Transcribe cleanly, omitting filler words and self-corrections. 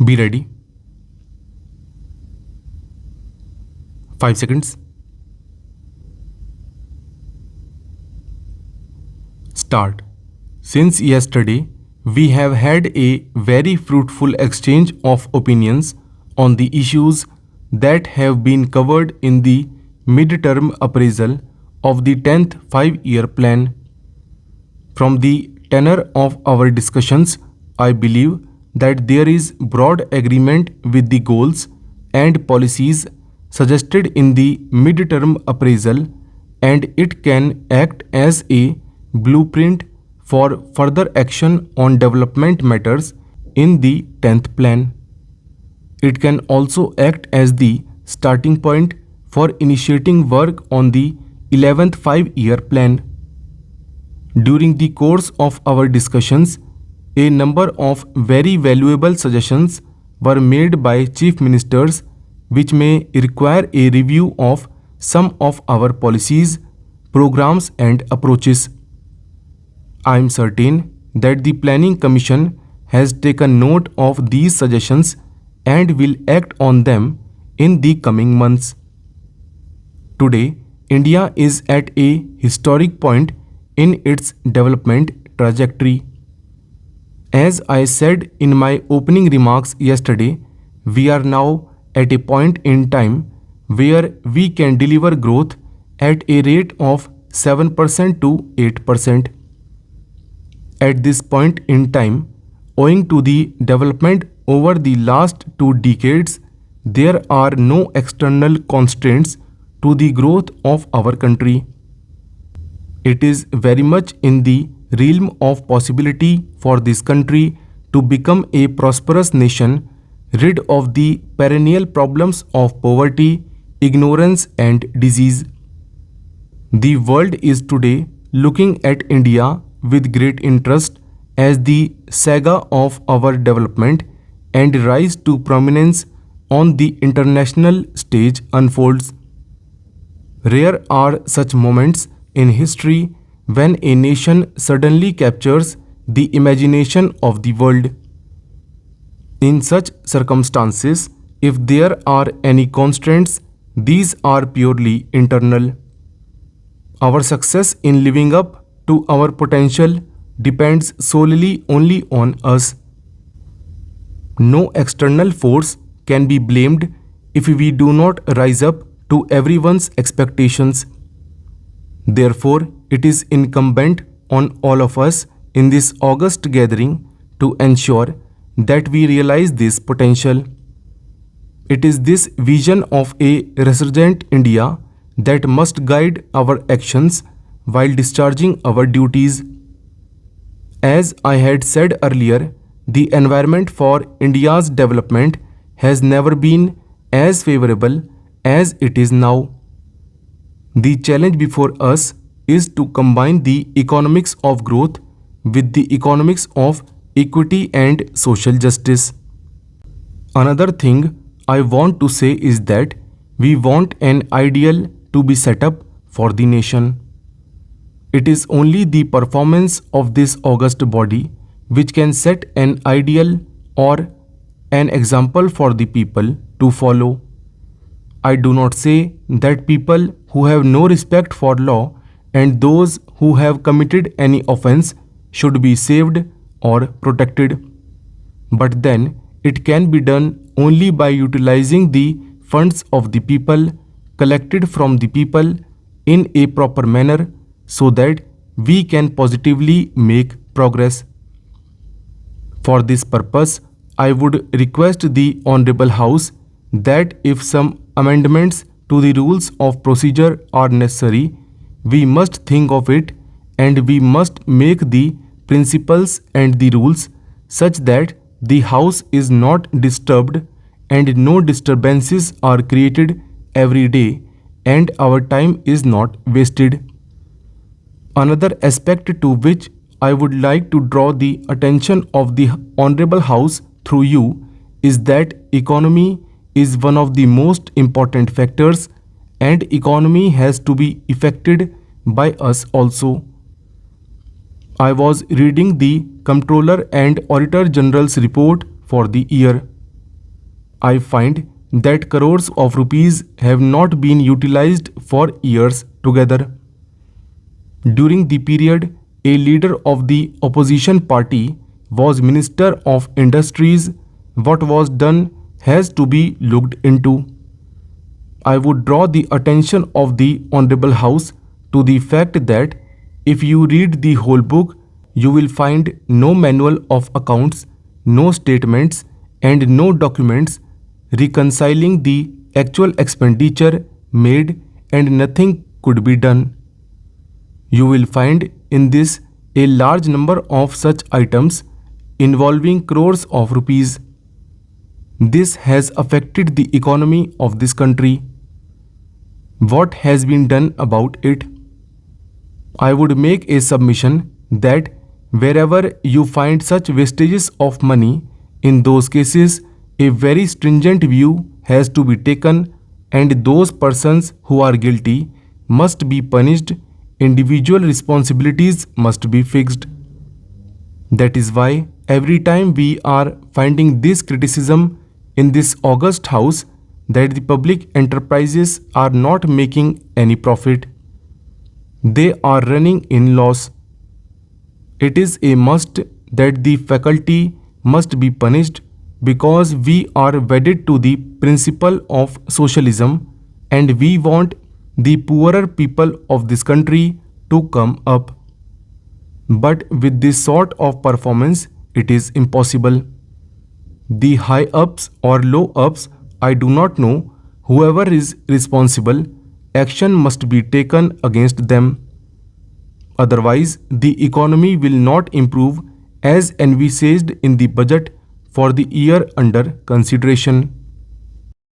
Be ready. 5 seconds. Start. Since yesterday, we have had a very fruitful exchange of opinions on the issues that have been covered in the mid-term appraisal of the 10th 5-year plan. From the tenor of our discussions, I believe that there is broad agreement with the goals and policies suggested in the mid-term appraisal, and it can act as a blueprint for further action on development matters in the 10th plan. It can also act as the starting point for initiating work on the 11th 5-year plan. During the course of our discussions, a number of very valuable suggestions were made by chief ministers which may require a review of some of our policies, programs and approaches. I am certain that the Planning Commission has taken note of these suggestions and will act on them in the coming months. Today, India is at a historic point in its development trajectory. As I said in my opening remarks yesterday, we are now at a point in time where we can deliver growth at a rate of 7% to 8%. At this point in time, owing to the development over the last 2 decades, there are no external constraints to the growth of our country. It is very much in the realm of possibility for this country to become a prosperous nation, rid of the perennial problems of poverty, ignorance and disease. The world is today looking at India with great interest as the saga of our development and rise to prominence on the international stage unfolds. Rare are such moments in history when a nation suddenly captures the imagination of the world. In such circumstances, if there are any constraints, these are purely internal. Our success in living up to our potential depends solely only on us. No external force can be blamed if we do not rise up to everyone's expectations. Therefore, it is incumbent on all of us in this august gathering to ensure that we realize this potential. It is this vision of a resurgent India that must guide our actions while discharging our duties. As I had said earlier, the environment for India's development has never been as favorable as it is now. The challenge before us is to combine the economics of growth with the economics of equity and social justice. Another thing I want to say is that we want an ideal to be set up for the nation. It is only the performance of this august body which can set an ideal or an example for the people to follow. I do not say that people who have no respect for law and those who have committed any offense should be saved or protected. But then it can be done only by utilizing the funds of the people collected from the people in a proper manner so that we can positively make progress. For this purpose, I would request the Honorable House that if some amendments to the rules of procedure are necessary, we must think of it and we must make the principles and the rules such that the House is not disturbed and no disturbances are created every day and our time is not wasted. Another aspect to which I would like to draw the attention of the Honorable House through you is that economy is one of the most important factors and economy has to be affected by us also. I was reading the Comptroller and Auditor General's report for the year. I find that crores of rupees have not been utilized for years together. During the period, a leader of the opposition party was Minister of Industries. What was done has to be looked into. I would draw the attention of the Honorable House to the fact that if you read the whole book, you will find no manual of accounts, no statements, and no documents reconciling the actual expenditure made, and nothing could be done. You will find in this a large number of such items involving crores of rupees. This has affected the economy of this country. What has been done about it? I would make a submission that wherever you find such wastages of money, in those cases, a very stringent view has to be taken, and those persons who are guilty must be punished. Individual responsibilities must be fixed. That is why every time we are finding this criticism in this august house that the public enterprises are not making any profit. They are running in loss. It is a must that the faculty must be punished, because we are wedded to the principle of socialism and we want the poorer people of this country to come up. But with this sort of performance, it is impossible. The high ups or low ups, I do not know, whoever is responsible, action must be taken against them. Otherwise, the economy will not improve as envisaged in the budget for the year under consideration.